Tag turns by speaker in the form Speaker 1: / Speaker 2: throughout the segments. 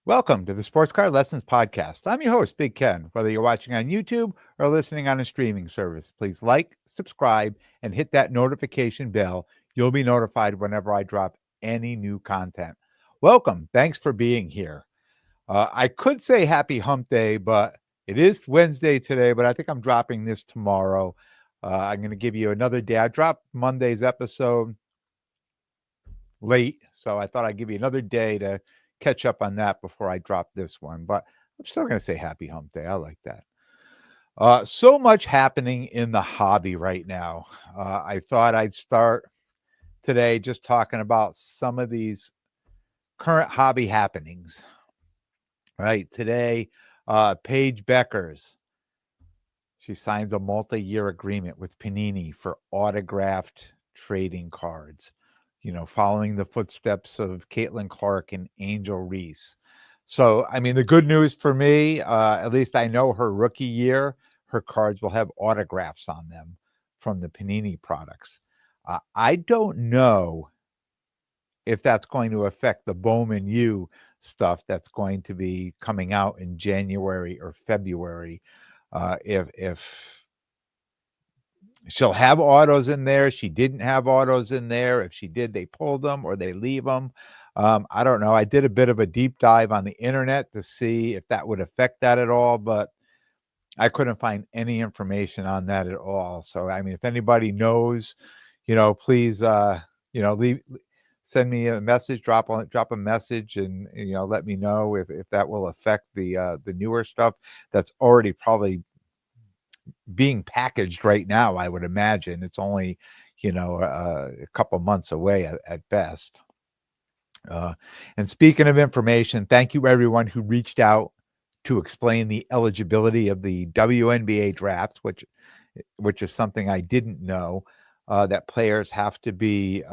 Speaker 1: Welcome to the Sports Card Lessons Podcast. I'm your host, Big Ken. Whether you're watching on YouTube or listening on a streaming service, please like, subscribe, and hit that notification bell. You'll be notified whenever I drop any new content. Welcome. Thanks for being here. I could say happy hump day, but it is Wednesday today, but I think I'm dropping this tomorrow. I'm going to give you another day. I dropped Monday's episode late, so I thought I'd give you another day to catch up on that before I drop this one. But I'm still going to say happy hump day. I like that. So much happening in the hobby right now. I thought I'd start today just talking about some of these current hobby happenings. Right today, Paige Beckers, she signs a multi-year agreement with Panini for autographed trading cards, following the footsteps of Caitlin Clark and Angel Reese. So, I mean, the good news for me, at least I know her rookie year, her cards will have autographs on them from the Panini products. I don't know if that's going to affect the Bowman U stuff that's going to be coming out in January or February. If she'll have autos in there. She didn't have autos in there. If she did, they pulled them or they leave them. I don't know. I did a bit of a deep dive on the internet to see if that would affect that at all, but I couldn't find any information on that at all. So, I mean, if anybody knows, please, send me a message, drop a message, and let me know if that will affect the newer stuff that's already probably being packaged right now. I would imagine it's only a couple months away at best. And speaking of information, thank you everyone who reached out to explain the eligibility of the WNBA draft, which is something I didn't know, that players have to be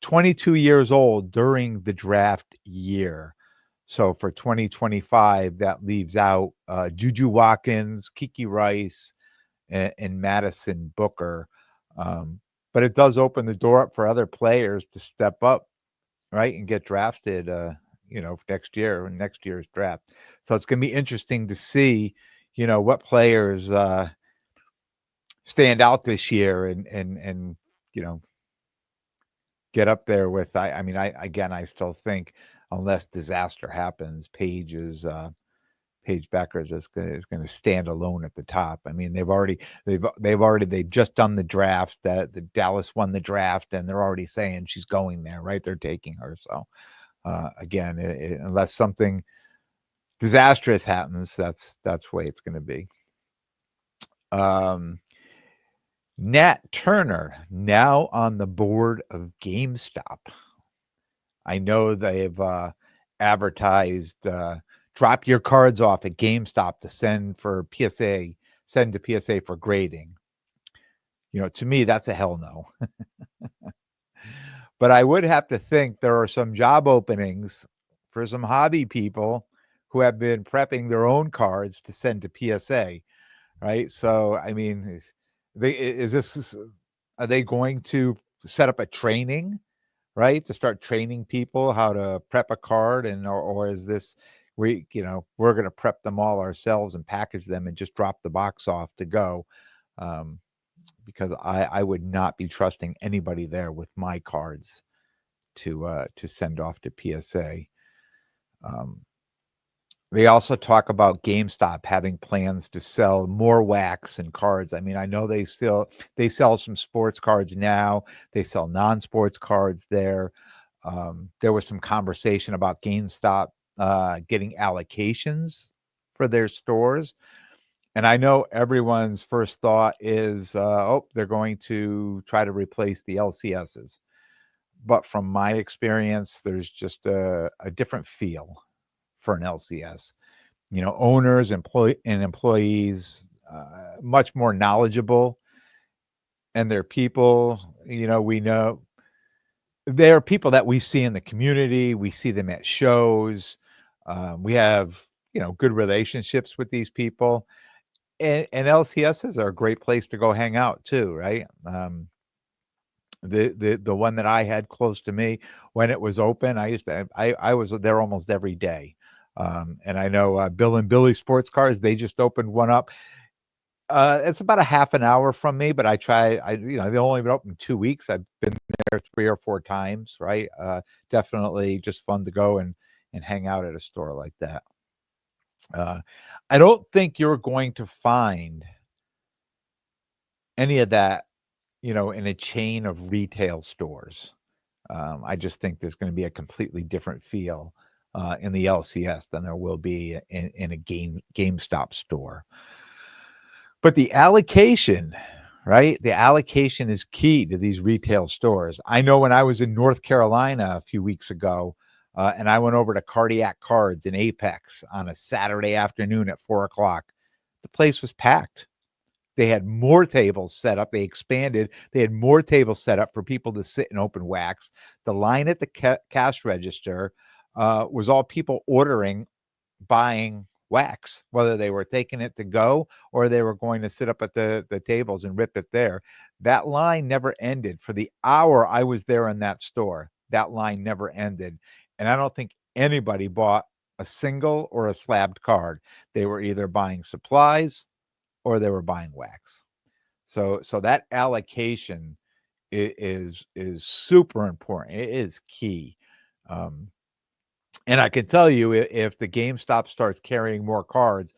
Speaker 1: 22 years old during the draft year. So for 2025, that leaves out Juju Watkins, Kiki Rice, and Madison Booker. But it does open the door up for other players to step up, right, and get drafted, next year's draft. So it's going to be interesting to see, what players stand out this year and get up there with. I still think unless disaster happens, Paige Beckers is going to stand alone at the top. I mean, they've just done the draft. That the Dallas won the draft, and they're already saying she's going there, right? They're taking her. So again, unless something disastrous happens, that's the way it's going to be. Nat Turner now on the board of GameStop. I know they've advertised drop your cards off at GameStop to send to PSA for grading. To me, that's a hell no. But I would have to think there are some job openings for some hobby people who have been prepping their own cards to send to PSA, right? So, I mean, are they going to set up a training, right, to start training people how to prep a card, or is this we're going to prep them all ourselves and package them and just drop the box off to go? Because I would not be trusting anybody there with my cards to send off to PSA. They also talk about GameStop having plans to sell more wax and cards. I mean, I know they sell some sports cards now. They sell non-sports cards there. There was some conversation about GameStop getting allocations for their stores. And I know everyone's first thought is, they're going to try to replace the LCSs. But from my experience, there's just a different feel for an LCS. Owners, employees, much more knowledgeable, and they're people. We know they're people that we see in the community. We see them at shows. We have good relationships with these people, and LCSs are a great place to go hang out too, right? The one that I had close to me when it was open, I was there almost every day. And I know Bill and Billy Sports Cars, they just opened one up. It's about a half an hour from me, but they've only been open 2 weeks. I've been there 3 or 4 times, right? Definitely just fun to go and hang out at a store like that. I don't think you're going to find any of that, in a chain of retail stores. I just think there's going to be a completely different feel in the LCS than there will be in a GameStop store. But the allocation, right? The allocation is key to these retail stores. I know when I was in North Carolina a few weeks ago, and I went over to Cardiac Cards in Apex on a Saturday afternoon at 4:00, the place was packed. They had more tables set up. They expanded. They had more tables set up for people to sit and open wax. The line at the cash register was all people buying wax, whether they were taking it to go or they were going to sit up at the tables and rip it there. That line never ended. For the hour I was there in that store, that line never ended. And I don't think anybody bought a single or a slabbed card. They were either buying supplies or they were buying wax. So that allocation is super important. It is key. And I can tell you, if the GameStop starts carrying more cards,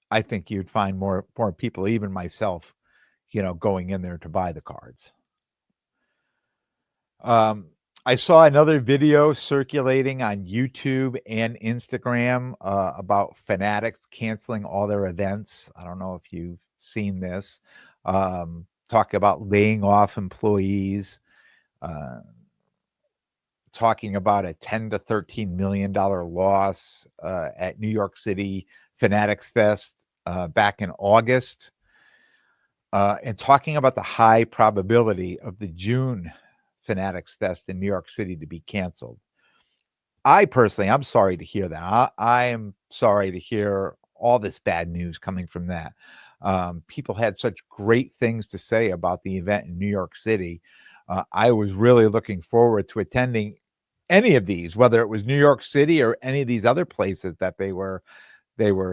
Speaker 1: I think you'd find more people, even myself, going in there to buy the cards. I saw another video circulating on YouTube and Instagram about Fanatics canceling all their events. I don't know if you've seen this. Talk about laying off employees. Talking about a $10 to $13 million loss at New York City Fanatics Fest back in August, and talking about the high probability of the June Fanatics Fest in New York City to be canceled. I personally, I'm sorry to hear that. I am sorry to hear all this bad news coming from that. People had such great things to say about the event in New York City. I was really looking forward to attending any of these, whether it was New York City or any of these other places that they were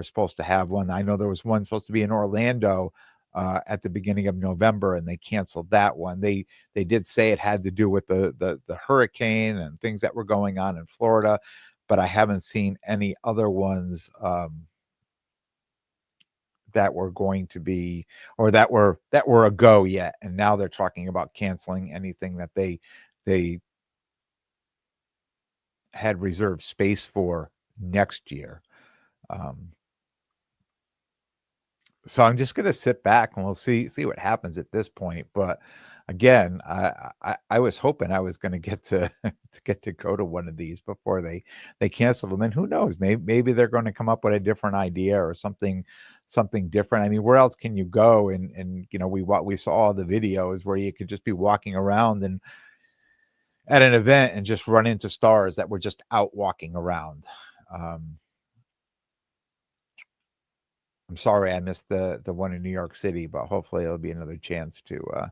Speaker 1: supposed to have one. I know there was one supposed to be in Orlando at the beginning of November, and they canceled that one. They did say it had to do with the hurricane and things that were going on in Florida, but I haven't seen any other ones that were going to be, or that were a go yet. And now they're talking about canceling anything that they had reserved space for next year. So I'm just going to sit back and we'll see what happens at this point. But again, I was hoping I was going to get to go to one of these before they cancel them. And who knows, maybe they're going to come up with a different idea or something different. I mean, where else can you go? And we saw all the videos where you could just be walking around and at an event and just run into stars that were just out walking around. I'm sorry I missed the one in New York City, but hopefully it'll be another chance to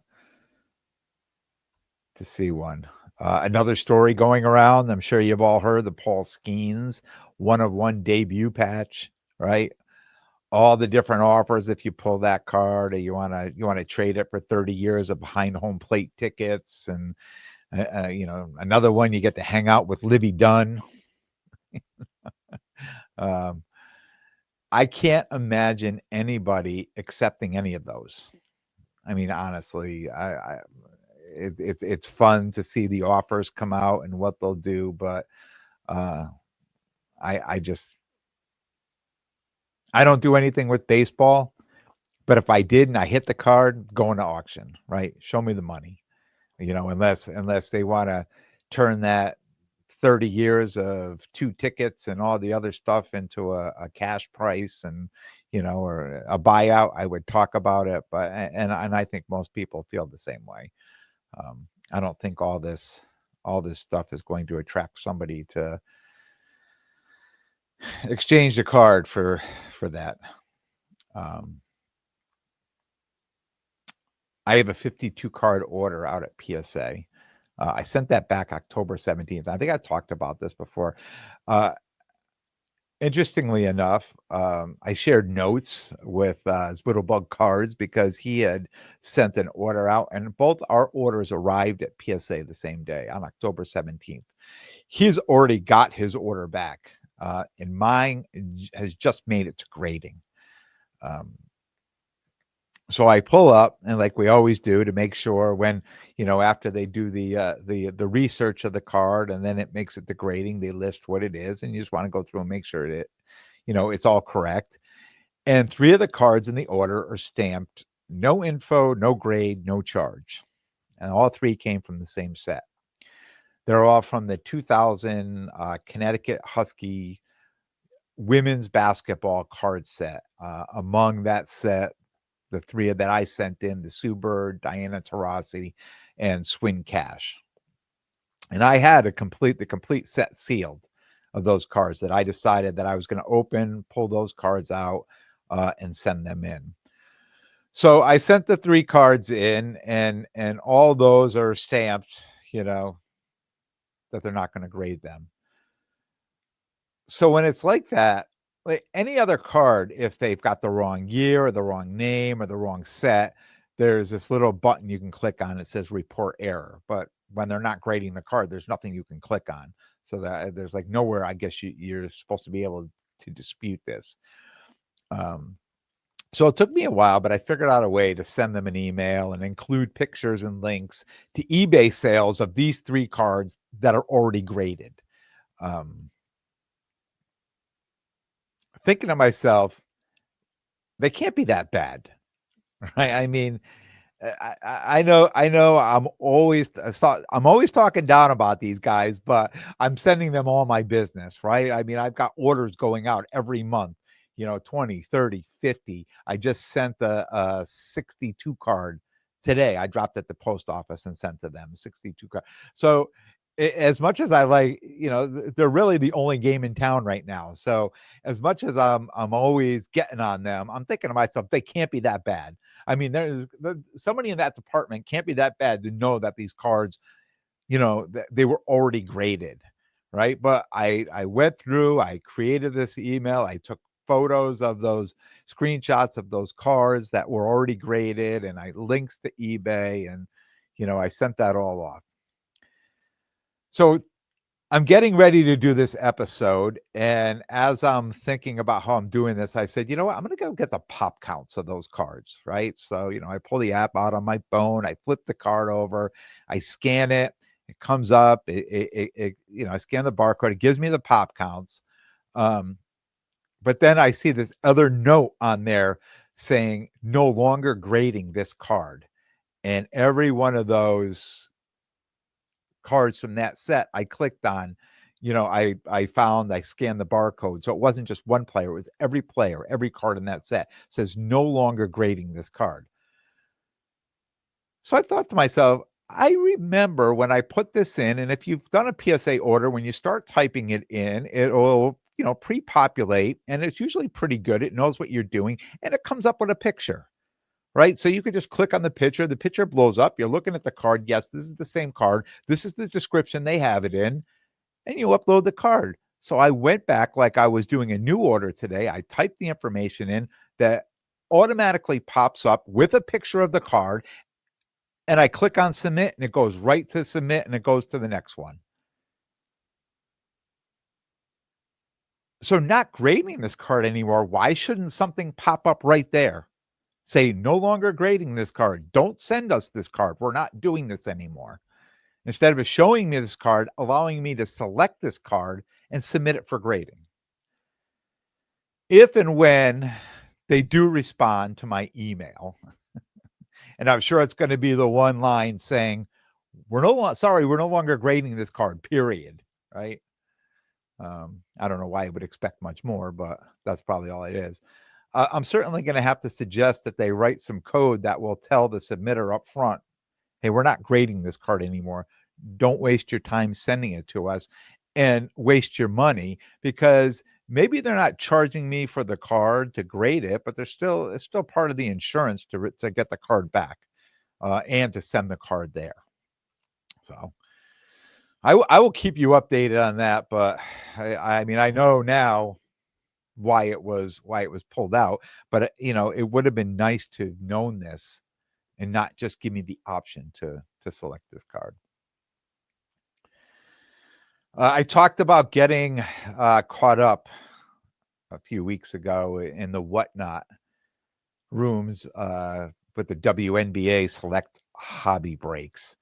Speaker 1: see one. Another story going around, I'm sure you've all heard, the Paul Skenes 1-of-1 debut patch, right? All the different offers if you pull that card, or you want to trade it for 30 years of behind home plate tickets, and another one, you get to hang out with Livy Dunn. I can't imagine anybody accepting any of those. I mean, honestly, it's fun to see the offers come out and what they'll do, but I don't do anything with baseball. But if I did and I hit the card, going to auction, right? Show me the money, unless they want to turn that 30 years of 2 tickets and all the other stuff into a cash price and, or a buyout, I would talk about it. But, and I think most people feel the same way. I don't think all this stuff is going to attract somebody to exchange the card for that. I have a 52 card order out at PSA. I sent that back October 17th. I think I talked about this before. Interestingly enough, I shared notes with Bug Cards because he had sent an order out, and both our orders arrived at PSA the same day on October 17th. He's already got his order back, and mine has just made it to grading. So I pull up, and like we always do, to make sure when, after they do the research of the card, and then it makes it to grading, they list what it is, and you just want to go through and make sure that it's all correct. And 3 of the cards in the order are stamped no info, no grade, no charge, and all 3 came from the same set. They're all from the 2000 Connecticut Husky women's basketball card set. Among that set, the 3 that I sent in, the Sue Bird, Diana Taurasi, and Swin Cash. And I had the complete set sealed of those cards that I decided that I was going to open, pull those cards out, and send them in. So I sent the 3 cards in, and all those are stamped, that they're not going to grade them. So when it's like that, like any other card, if they've got the wrong year or the wrong name or the wrong set, there's this little button you can click on. It says report error. But when they're not grading the card, there's nothing you can click on. So that there's like nowhere, I guess you're supposed to be able to dispute this. So it took me a while, but I figured out a way to send them an email and include pictures and links to eBay sales of these 3 cards that are already graded. Thinking to myself, they can't be that bad, right? I mean, I know I'm always talking down about these guys, but I'm sending them all my business, right? I mean, I've got orders going out every month, 20, 30, 50. I just sent a 62 card today. I dropped at the post office and sent to them 62 card. So as much as I like, they're really the only game in town right now. So as much as I'm always getting on them, I'm thinking to myself, they can't be that bad. I mean, somebody in that department can't be that bad to know that these cards, they were already graded, right? But I went through, I created this email, I took photos of those screenshots of those cards that were already graded, and I links to eBay, and I sent that all off. So I'm getting ready to do this episode, and as I'm thinking about how I'm doing this, I said, you know what? I'm going to go get the pop counts of those cards, right? So, I pull the app out on my phone, I flip the card over, I scan it, it comes up, I scan the barcode, it gives me the pop counts. But then I see this other note on there saying no longer grading this card. And every one of those cards from that set I clicked on, I found, I scanned the barcode. So it wasn't just one player, it was every player, every card in that set says no longer grading this card. So I thought to myself, I remember when I put this in, and if you've done a PSA order, when you start typing it in, it'll, pre-populate, and it's usually pretty good. It knows what you're doing, and it comes up with a picture. Right? So you could just click on the picture blows up, you're looking at the card. Yes, this is the same card. This is the description they have it in, and you upload the card. So I went back like I was doing a new order today. I typed the information in that automatically pops up with a picture of the card, and I click on submit, and it goes right to submit, and it goes to the next one. So not grading this card anymore, why shouldn't something pop up right there? Say, no longer grading this card. Don't send us this card. We're not doing this anymore. Instead of showing me this card, allowing me to select this card and submit it for grading. If and when they do respond to my email, and I'm sure it's going to be the one line saying, we're no longer grading this card, period. Right? I don't know why I would expect much more, but that's probably all it is. I'm certainly going to have to suggest that they write some code that will tell the submitter up front, hey, we're not grading this card anymore. Don't waste your time sending it to us and waste your money, because maybe they're not charging me for the card to grade it, but it's still part of the insurance to get the card back and to send the card there. So I will keep you updated on that, but I mean, I know now why it was pulled out. But it would have been nice to have known this and not just give me the option to select this card. I talked about getting caught up a few weeks ago in the whatnot rooms with the WNBA Select hobby breaks.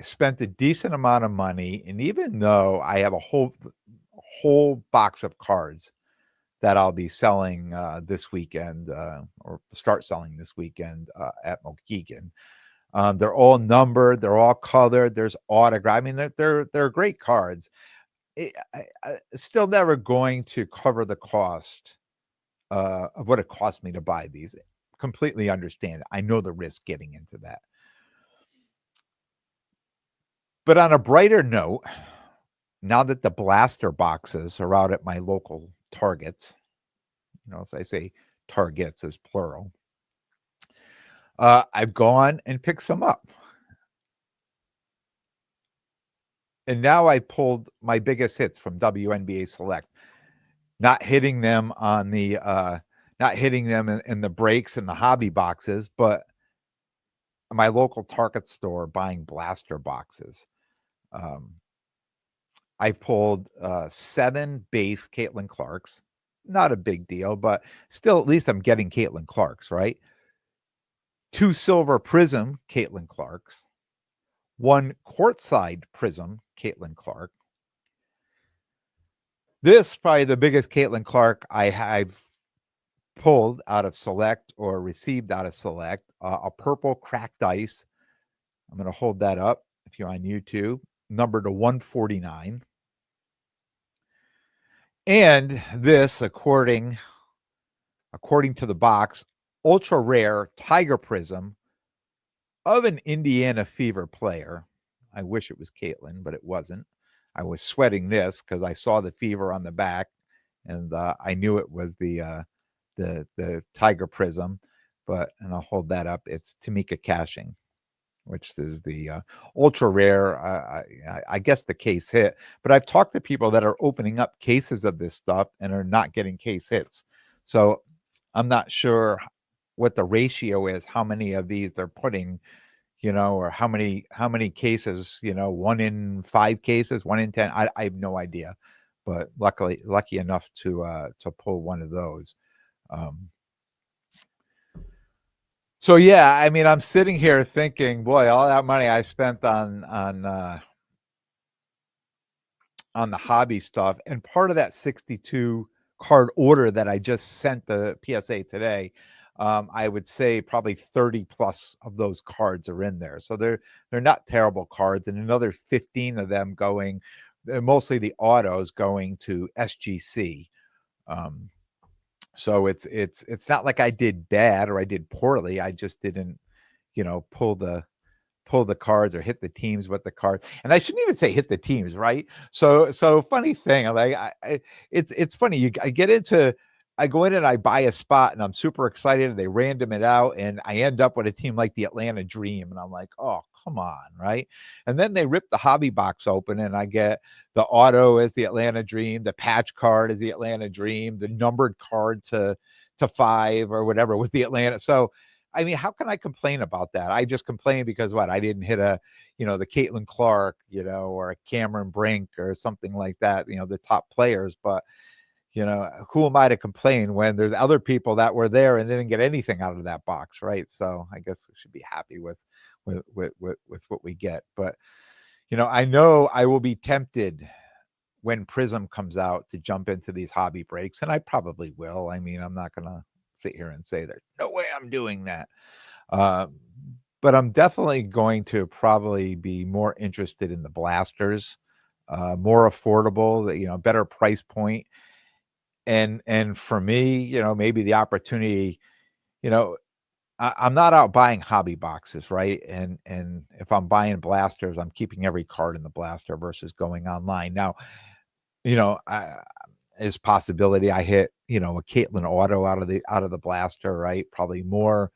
Speaker 1: Spent a decent amount of money, and even though I have a whole box of cards that I'll be selling this weekend, or start selling this weekend at Mohegan. They're all numbered, they're all colored, there's autograph. I mean, they're great cards. It's still never going to cover the cost of what it cost me to buy these. Completely understand it. I know the risk getting into that. But on a brighter note, now that the blaster boxes are out at my local Targets, as I say, Targets is plural, I've gone and picked some up. And now I pulled my biggest hits from WNBA Select, not hitting them on the not hitting them in the breaks and the hobby boxes, but my local Target store buying blaster boxes. I've pulled 7 base Caitlin Clarks. Not a big deal, but still, at least I'm getting Caitlin Clarks, right? 2 silver prism Caitlin Clarks, 1 courtside prism Caitlin Clark. This is probably the biggest Caitlin Clark I've pulled out of Select or received out of Select. A purple cracked ice. I'm going to hold that up if you're on YouTube. Number to 149. And this, according to the box, ultra rare Tiger Prism of an Indiana Fever player. I wish it was Caitlin, but it wasn't. I was sweating this because I saw the Fever on the back, and I knew it was the Tiger Prism. And I'll hold that up. It's Tamika Cashing, which is the ultra rare. I guess the case hit, but I've talked to people that are opening up cases of this stuff and are not getting case hits. So I'm not sure what the ratio is, how many of these they're putting, or how many cases, 1 in 5 cases, 1 in 10. I have no idea, but lucky enough to pull one of those. So yeah, I mean, I'm sitting here thinking, boy, all that money I spent on the hobby stuff, and part of that 62 card order that I just sent the PSA today, I would say probably 30 plus of those cards are in there. So they're not terrible cards, and another 15 of them going, mostly the autos going to SGC. So it's not like I did bad or I did poorly. I just didn't, pull the cards or hit the teams with the cards. And I shouldn't even say hit the teams, right? So funny thing, like it's funny. I go in and I buy a spot and I'm super excited and they random it out and I end up with a team like the Atlanta Dream and I'm like, oh, come on, right? And then they rip the hobby box open and I get the auto as the Atlanta Dream, the patch card as the Atlanta Dream, the numbered card to 5 or whatever with the Atlanta. So I mean, how can I complain about that? I just complain because I didn't hit the Caitlin Clark, or a Cameron Brink or something like that, the top players. But, who am I to complain when there's other people that were there and didn't get anything out of that box, right? So I guess we should be happy with what we get. But, I know I will be tempted when Prism comes out to jump into these hobby breaks, and I probably will. I mean, I'm not going to sit here and say there's no way I'm doing that. But I'm definitely going to probably be more interested in the blasters, more affordable, better price point. And for me, maybe the opportunity, I'm not out buying hobby boxes, right? And if I'm buying blasters, I'm keeping every card in the blaster versus going online. Now, is possibility I hit, a Caitlin auto out of the blaster, right? Probably more,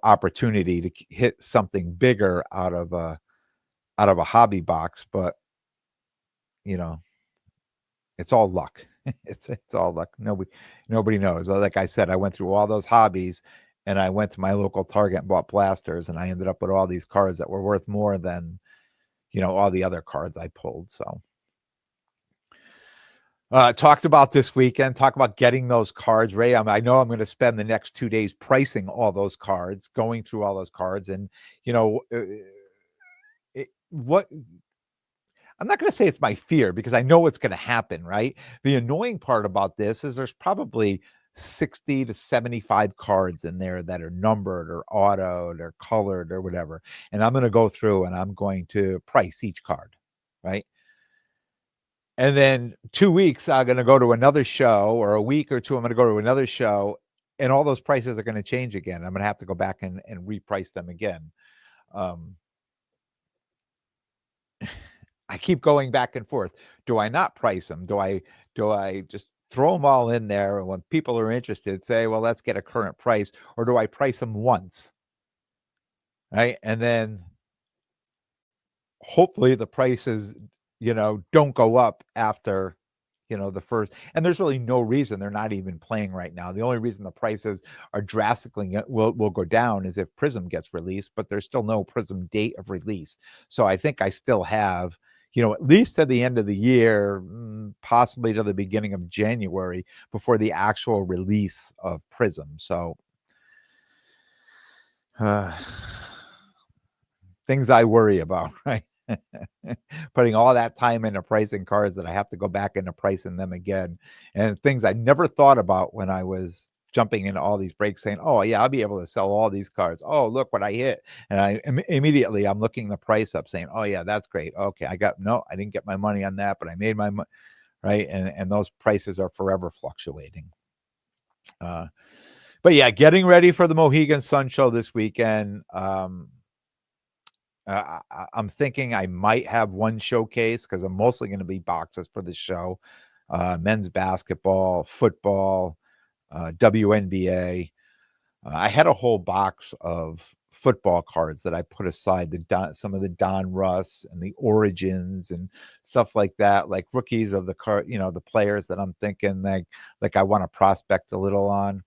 Speaker 1: opportunity to hit something bigger out of a hobby box. But you know, it's all luck. It's all luck. Nobody knows. Like I said, I went through all those hobbies, and I went to my local Target and bought blasters, and I ended up with all these cards that were worth more than, all the other cards I pulled. So talked about this weekend, talk about getting those cards, Ray. I know I'm going to spend the next 2 days pricing all those cards, going through all those cards, and what I'm not going to say it's my fear, because I know what's going to happen, right? The annoying part about this is there's probably 60 to 75 cards in there that are numbered or autoed or colored or whatever. And I'm going to go through and I'm going to price each card, right? And then 2 weeks, I'm going to go to another show, or a week or two, I'm going to go to another show, and all those prices are going to change again. I'm going to have to go back and reprice them again. I keep going back and forth. Do I not price them? Do I just throw them all in there, and when people are interested, say, well, let's get a current price, or do I price them once, right? And then hopefully the prices, don't go up after, the first. And there's really no reason. They're not even playing right now. The only reason the prices are drastically will go down is if Prism gets released, but there's still no Prism date of release. So I think I still have, at least to the end of the year, possibly to the beginning of January, before the actual release of Prism. So things I worry about, right? Putting all that time into pricing cards that I have to go back into pricing them again, and things I never thought about when I was jumping into all these breaks, saying, oh yeah, I'll be able to sell all these cards. Oh, look what I hit. And immediately I'm looking the price up, saying, oh yeah, that's great. Okay, I didn't get my money on that, but I made my money, right? And those prices are forever fluctuating. But yeah, getting ready for the Mohegan Sun show this weekend. I'm thinking I might have one showcase, because I'm mostly going to be boxes for the show. Men's basketball, football, WNBA. I had a whole box of football cards that I put aside, some of the Don Russ and the Origins and stuff like that, like rookies of the card, the players that I'm thinking like I want to prospect a little on.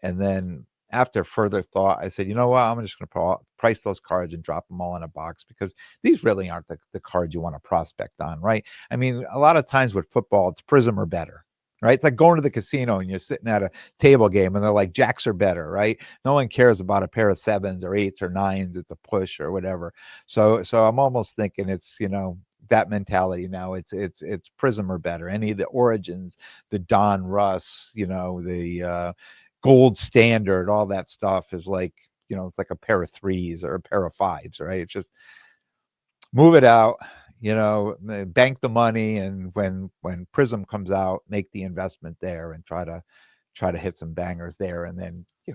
Speaker 1: And then after further thought, I said, you know what? I'm just going to price those cards and drop them all in a box, because these really aren't the cards you want to prospect on, right? I mean, a lot of times with football, it's Prism or better, right? It's like going to the casino and you're sitting at a table game and they're like, Jacks are better, right? No one cares about a pair of 7s or 8s or 9s at the push or whatever. So I'm almost thinking it's, that mentality now. It's Prism or better. Any of the Origins, the Don Russ, the Gold Standard, all that stuff is like, it's like a pair of 3s or a pair of 5s, right? It's just move it out, bank the money, and when Prism comes out, make the investment there and try to hit some bangers there. And then, if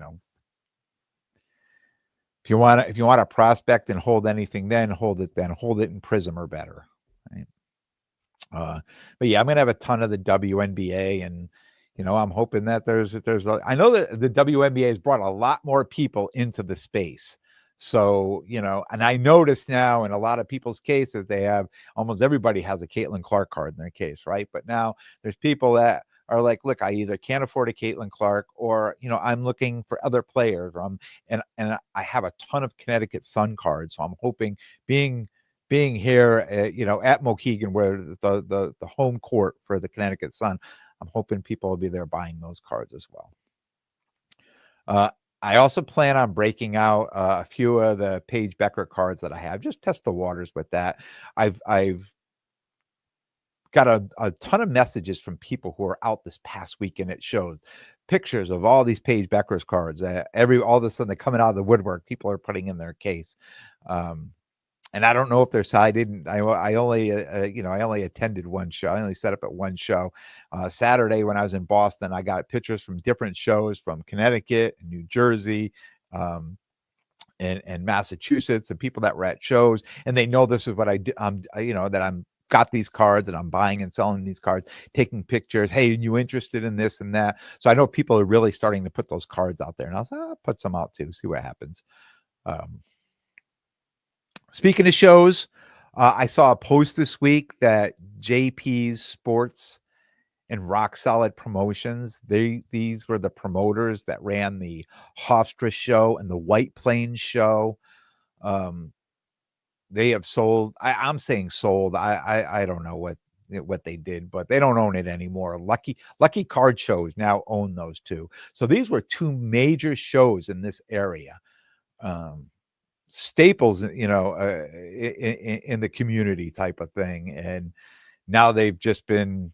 Speaker 1: you want to prospect and hold anything, then hold it in Prism or better, right? But yeah, I'm gonna have a ton of the WNBA, and I'm hoping that I know that the WNBA has brought a lot more people into the space. So, and I notice now in a lot of people's cases, almost everybody has a Caitlin Clark card in their case, right? But now there's people that are like, look, I either can't afford a Caitlin Clark, or, I'm looking for other players, or and I have a ton of Connecticut Sun cards. So I'm hoping, being here, at Mohegan, where the home court for the Connecticut Sun, I'm hoping people will be there buying those cards as well. I also plan on breaking out a few of the Paige Becker cards that I have. Just test the waters with that. I've got a ton of messages from people who are out this past weekend. It shows pictures of all these Paige Becker's cards. All of a sudden, they're coming out of the woodwork. People are putting in their case. And I don't know if I only attended one show. I only set up at one show. Saturday when I was in Boston, I got pictures from different shows from Connecticut and New Jersey, and Massachusetts, and people that were at shows, and they know this is what I do. That I'm got these cards and I'm buying and selling these cards, taking pictures. Hey, you interested in this and that? So I know people are really starting to put those cards out there, and I was like, I'll put some out too, see what happens. Speaking of shows, I saw a post this week that JP's Sports and Rock Solid Promotions, these were the promoters that ran the Hofstra show and the White Plains show. Um, they have sold. I'm saying sold. I don't know what they did, but they don't own it anymore. Lucky Card Shows now own those two. So these were two major shows in this area. Um, Staples, in the community type of thing, and now they've just been,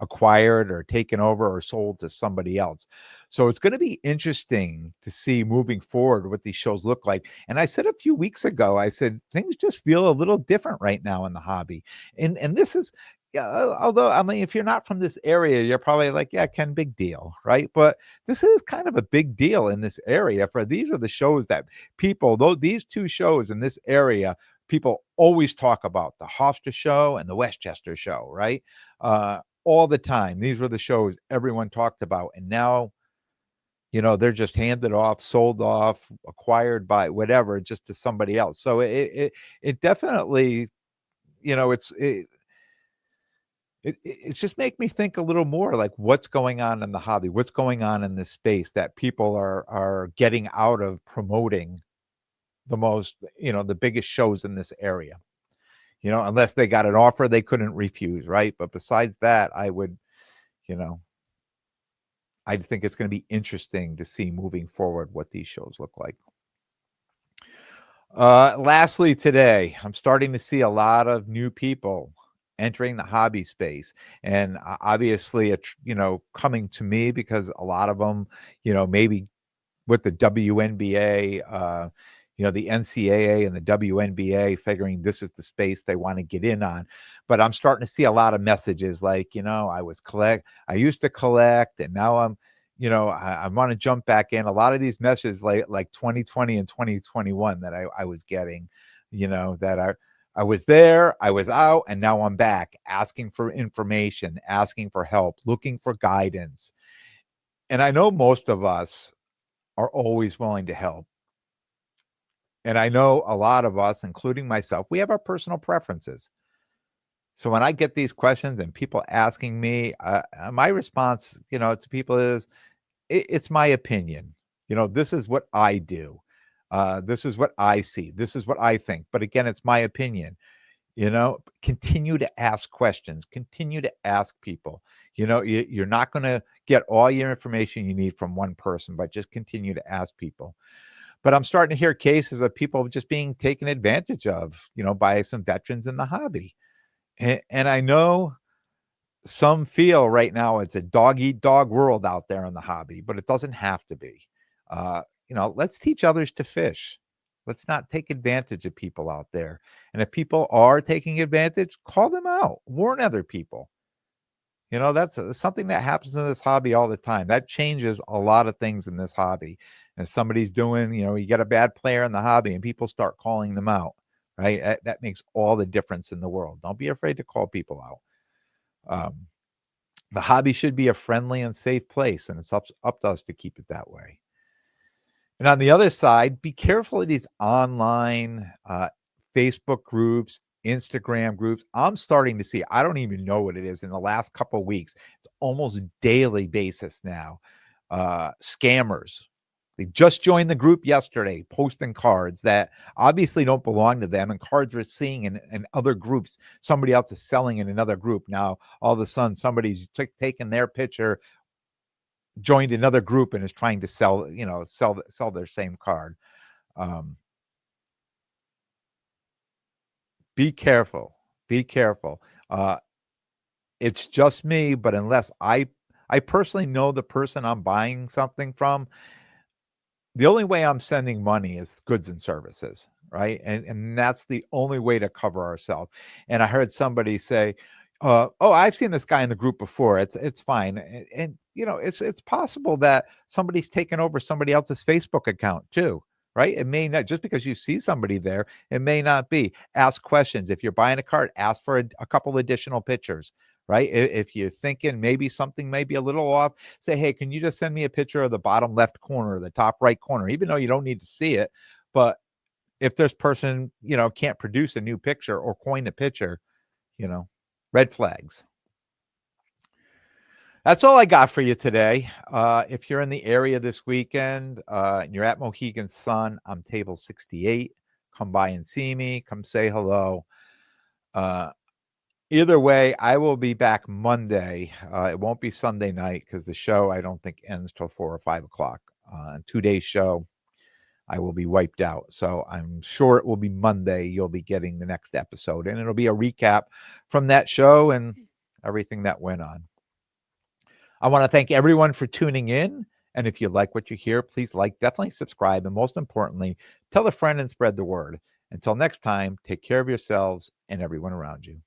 Speaker 1: acquired or taken over or sold to somebody else. So it's going to be interesting to see moving forward what these shows look like. And I said a few weeks ago, I said things just feel a little different right now in the hobby. And this is, yeah, although I mean, if you're not from this area, you're probably like, yeah, Ken, big deal, right? But this is kind of a big deal in this area. For these are the shows that people, though these two shows in this area, people always talk about the Hofstra show and the Westchester show, right? All the time. These were the shows everyone talked about. And now, they're just handed off, sold off, acquired by whatever, just to somebody else. So it definitely, it's just make me think a little more like what's going on in the hobby, what's going on in this space that people are getting out of promoting the most, the biggest shows in this area. Unless they got an offer they couldn't refuse, right? But besides that, you know, I think it's going to be interesting to see moving forward what these shows look like. Lastly, today, I'm starting to see a lot of new people entering the hobby space, and obviously, coming to me because a lot of them, maybe with the WNBA, the NCAA and the WNBA figuring this is the space they want to get in on. But I'm starting to see a lot of messages like, I used to collect and now I want to jump back in. A lot of these messages like 2020 and 2021 that I was getting, that I was there, I was out, and now I'm back asking for information, asking for help, looking for guidance. And I know most of us are always willing to help. And I know a lot of us, including myself, we have our personal preferences. So when I get these questions and people asking me, my response, to people is, it's my opinion. This is what I do. This is what I see. This is what I think. But again, it's my opinion. Continue to ask questions. Continue to ask people. You're not going to get all your information you need from one person, but just continue to ask people. But I'm starting to hear cases of people just being taken advantage of, by some veterans in the hobby. And I know some feel right now it's a dog eat dog world out there in the hobby, but it doesn't have to be. Let's teach others to fish. Let's not take advantage of people out there. And if people are taking advantage, call them out, warn other people. That's something that happens in this hobby all the time. That changes a lot of things in this hobby. And somebody's doing, you get a bad player in the hobby and people start calling them out, right? That makes all the difference in the world. Don't be afraid to call people out. The hobby should be a friendly and safe place, and it's up to us to keep it that way. And on the other side, be careful of these online Facebook groups, Instagram groups. I'm starting to see, I don't even know what it is in the last couple of weeks. It's almost daily basis now. Scammers. They just joined the group yesterday, posting cards that obviously don't belong to them, and cards we're seeing in other groups. Somebody else is selling in another group. Now, all of a sudden, somebody's taking their picture, joined another group, and is trying to sell their same card. Be careful. Be careful. It's just me, but unless I personally know the person I'm buying something from, the only way I'm sending money is goods and services, right? And that's the only way to cover ourselves. And I heard somebody say, "Oh, I've seen this guy in the group before. It's fine." And it's possible that somebody's taken over somebody else's Facebook account too, right? It may not, just because you see somebody there, it may not be. Ask questions. If you're buying a card, ask for a couple additional pictures, right? If you're thinking maybe something may be a little off, say, hey, can you just send me a picture of the bottom left corner or the top right corner, even though you don't need to see it, but if this person, can't produce a new picture or coin a picture, red flags. That's all I got for you today. If you're in the area this weekend, and you're at Mohegan Sun, I'm table 68. Come by and see me. Come say hello. Either way, I will be back Monday. It won't be Sunday night because the show I don't think ends till 4 or 5 o'clock. 2 day show, I will be wiped out. So I'm sure it will be Monday. You'll be getting the next episode, and it'll be a recap from that show and everything that went on. I want to thank everyone for tuning in. And if you like what you hear, please definitely subscribe. And most importantly, tell a friend and spread the word. Until next time, take care of yourselves and everyone around you.